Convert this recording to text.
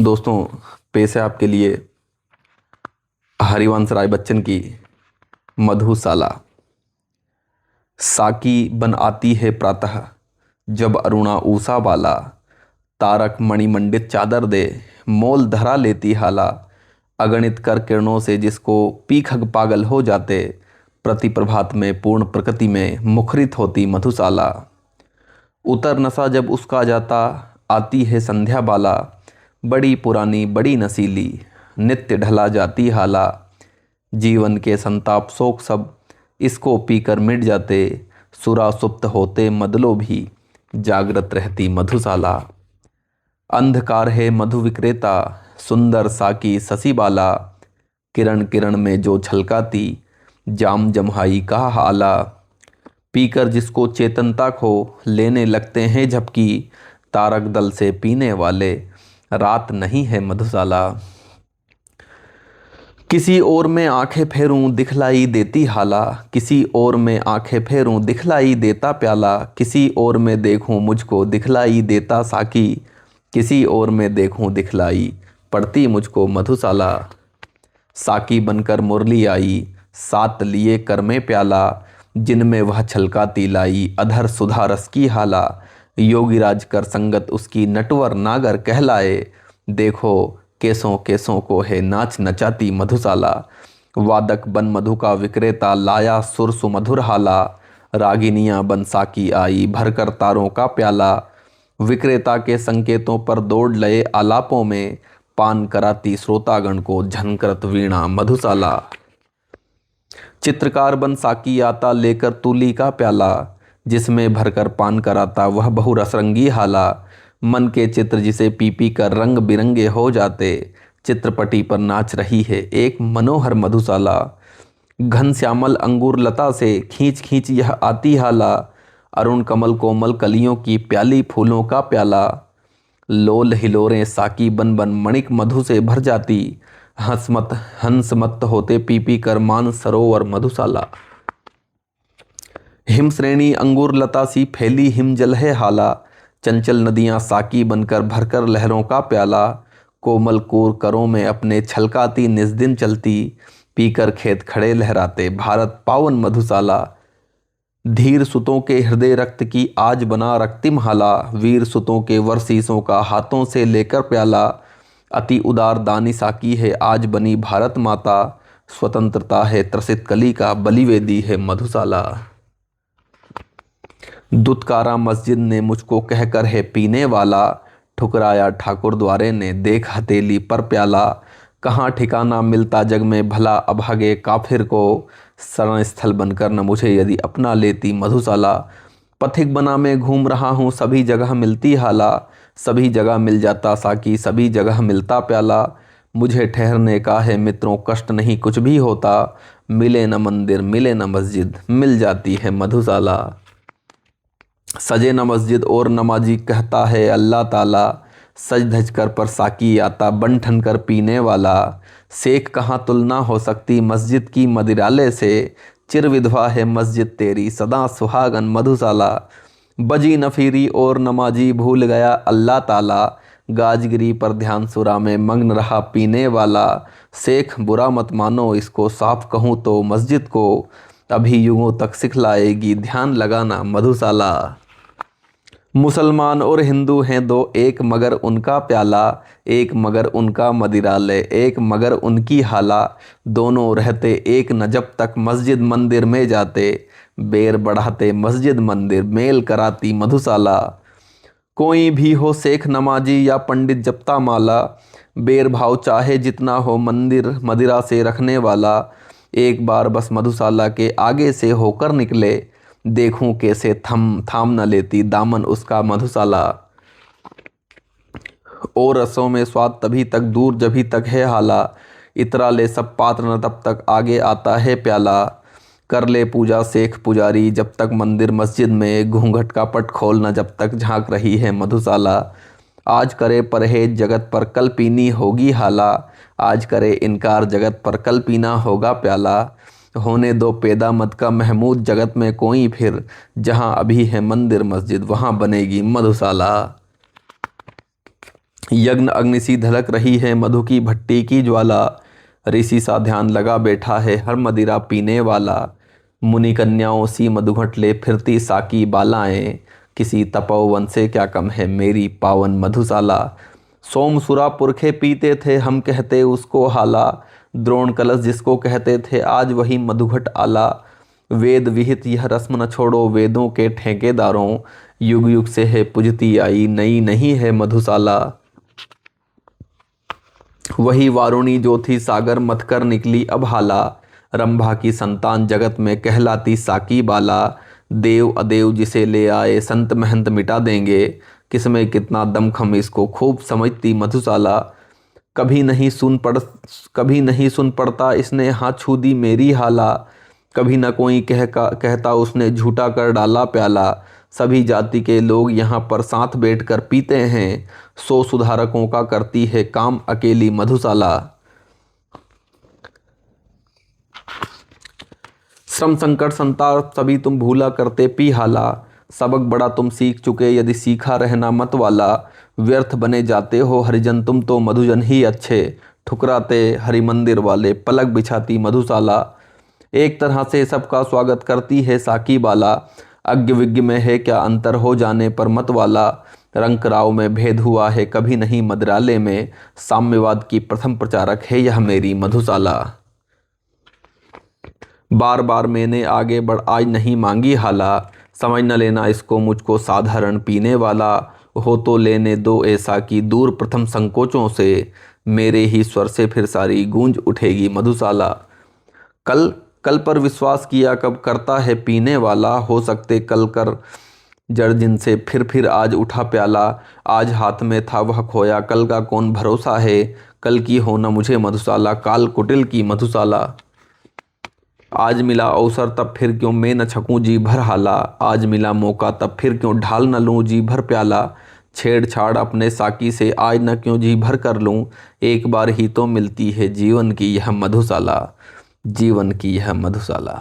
दोस्तों, पेश है आपके लिए हरिवंश राय बच्चन की मधुशाला। साकी बन आती है प्रातः जब अरुणा ऊषा बाला, तारक मणिमंडित चादर दे मोल धरा लेती हाला। अगणित कर किरणों से जिसको पीखग पागल हो जाते, प्रति प्रभात में पूर्ण प्रकृति में मुखरित होती मधुशाला। उतर नशा जब उसका जाता, आती है संध्या बाला। बड़ी पुरानी बड़ी नसीली नित्य ढला जाती हाला। जीवन के संताप शोक सब इसको पीकर मिट जाते, सुरा सुप्त होते मदलो भी जागृत रहती मधुशाला। अंधकार है मधु विक्रेता सुंदर साकी शशि बाला। किरण किरण में जो छलकाती जाम जम्हाई का हाला। पीकर जिसको चेतनता खो लेने लगते हैं झपकी, तारक दल से पीने वाले रात नहीं है मधुशाला। किसी और में आंखें फेरूं दिखलाई देती हाला। किसी और में आंखें फेरूं दिखलाई देता प्याला। किसी और में देखूं मुझको दिखलाई देता साकी। किसी और में देखूं दिखलाई पड़ती मुझको मधुशाला। साकी बनकर मुरली आई सात लिए कर में प्याला। जिनमें वह छलकाती लाई अधर सुधा रस की हाला। योगीराज कर संगत उसकी नटवर नागर कहलाए। देखो केसों केसों को है नाच नचाती मधुशाला। वादक बन मधु का विक्रेता लाया सुर सुमधुर हाला। रागिनियां बन साकी आई भरकर तारों का प्याला। विक्रेता के संकेतों पर दौड़ लए आलापों में, पान कराती श्रोतागण को झनकरत वीणा मधुशाला। चित्रकार बन साकी आता लेकर तूली का प्याला। जिसमें भरकर पान कराता वह बहु रसरंगी हाला। मन के चित्र जिसे पी पी कर रंग बिरंगे हो जाते, चित्रपटी पर नाच रही है एक मनोहर मधुशाला। घन श्यामल अंगूर लता से खींच खींच यह आती हाला। अरुण कमल कोमल कलियों की प्याली फूलों का प्याला। लोल हिलोरें साकी बन बन मणिक मधु से भर जाती। हंस मत होते पी पी कर मान सरोवर मधुशाला। हिम श्रेणी अंगूर लता सी फैली हिम जल है हाला। चंचल नदियां साकी बनकर भरकर लहरों का प्याला। कोमल कूर करों में अपने छलकाती निज दिन चलती, पीकर खेत खड़े लहराते भारत पावन मधुशाला। धीर सुतों के हृदय रक्त की आज बना रक्तिम हाला। वीर सुतों के वर्षीसों का हाथों से लेकर प्याला। अति उदार दानी साकी है आज बनी भारत माता। स्वतंत्रता है त्रसित कली का बलिवेदी है मधुशाला। दुत्कारा मस्जिद ने मुझको कहकर है पीने वाला। ठुकराया ठाकुर द्वारे ने देख हथेली पर प्याला। कहाँ ठिकाना मिलता जग में भला अभागे काफिर को, शरण स्थल बनकर न मुझे यदि अपना लेती मधुशाला। पथिक बना मैं घूम रहा हूँ सभी जगह मिलती हाला। सभी जगह मिल जाता साकी सभी जगह मिलता प्याला। मुझे ठहरने का है मित्रों कष्ट नहीं कुछ भी होता। मिले न मंदिर मिले न मस्जिद मिल जाती है मधुशाला। सजे न मस्जिद और नमाजी कहता है अल्लाह ताला। सज धज कर पर साकी आता बन ठन कर पीने वाला। शेख कहाँ तुलना हो सकती मस्जिद की मदिराले से। चिर विधवा है मस्जिद तेरी सदा सुहागन मधुशाला। बजी नफीरी और नमाजी भूल गया अल्लाह ताला। गाजगिरी पर ध्यान सुरा में मग्न रहा पीने वाला। शेख बुरा मत मानो इसको साफ कहूँ तो मस्जिद को, अभी युगों तक सिखलाएगी ध्यान लगाना मधुशाला। मुसलमान और हिंदू हैं दो एक मगर उनका प्याला। एक मगर उनका मदिरालय एक मगर उनकी हाला। दोनों रहते एक न जब तक मस्जिद मंदिर में जाते, बेर बढ़ाते मस्जिद मंदिर मेल कराती मधुशाला। कोई भी हो शेख नमाजी या पंडित जपता माला, बेर भाव चाहे जितना हो मंदिर मदिरा से रखने वाला। एक बार बस मधुशाला के आगे से होकर निकले, देखूं कैसे थाम न लेती दामन उसका मधुशाला। और रसों में स्वाद तभी तक दूर जभी तक है हाला। इतरा ले सब पात्र न तब तक आगे आता है प्याला। कर ले पूजा शेख पुजारी जब तक मंदिर मस्जिद में, घूंघट का पट खोलना जब तक झांक रही है मधुशाला। आज करे परहेज जगत पर कल पीनी होगी हाला। आज करे इनकार जगत पर कल पीना होगा प्याला। होने दो पैदा मत का महमूद जगत में कोई फिर, जहां अभी है मंदिर मस्जिद वहां बनेगी मधुशाला। यज्ञ अग्नि सी धधक रही है मधु की भट्टी की ज्वाला। ऋषि सा ध्यान लगा बैठा है हर मदिरा पीने वाला। मुनि कन्याओं सी मधुघट ले फिरती साकी बालाएं। किसी तपोवन से क्या कम है मेरी पावन मधुशाला। सोमसुरा पुरखे पीते थे हम कहते उसको हाला। द्रोण कलश जिसको कहते थे आज वही मधुघट आला। वेद विहित यह रस्म न छोड़ो वेदों के ठेकेदारों। युग युग से है पूजती आई नई नहीं है मधुशाला। वही वारुणी जो थी सागर मथ कर निकली अब हाला। रंभा की संतान जगत में कहलाती साकी बाला। देव अदेव जिसे ले आए संत महंत मिटा देंगे। किसमें कितना दमखम इसको खूब समझती मधुशाला। कभी नहीं सुन पड़ता इसने हाथ छू दी मेरी हाला। कभी न कोई कहता उसने झूठा कर डाला प्याला। सभी जाति के लोग यहाँ पर साथ बैठकर पीते हैं। 100 सुधारकों का करती है काम अकेली मधुशाला। श्रम संकट संताप सभी तुम भूला करते पी हाला। सबक बड़ा तुम सीख चुके यदि सीखा रहना मत वाला। व्यर्थ बने जाते हो हरिजन तुम तो मधुजन ही अच्छे। ठुकराते हरि मंदिर वाले पलक बिछाती मधुशाला। एक तरह से सबका स्वागत करती है साकी बाला। अज्ञ विज्ञ में है क्या अंतर हो जाने पर मत वाला। रंक राव में भेद हुआ है कभी नहीं मदिरालय में। साम्यवाद की प्रथम प्रचारक है यह मेरी मधुशाला। बार बार मैंने आगे बढ़ आज नहीं मांगी हाला। समझ न लेना इसको मुझको साधारण पीने वाला। हो तो लेने दो ऐसा कि दूर प्रथम संकोचों से। मेरे ही स्वर से फिर सारी गूंज उठेगी मधुशाला। कल पर विश्वास किया कब करता है पीने वाला। हो सकते कल कर जड़ जिनसे फिर आज उठा प्याला। आज हाथ में था वह खोया कल का कौन भरोसा है। कल की हो न मुझे मधुशाला काल कुटिल की मधुशाला। आज मिला अवसर तब फिर क्यों मैं न छकूं जी भर हाला। आज मिला मौका तब फिर क्यों ढाल न लूं जी भर प्याला। छेड़छाड़ अपने साकी से आज न क्यों जी भर कर लूं। एक बार ही तो मिलती है जीवन की यह मधुशाला। जीवन की यह मधुशाला।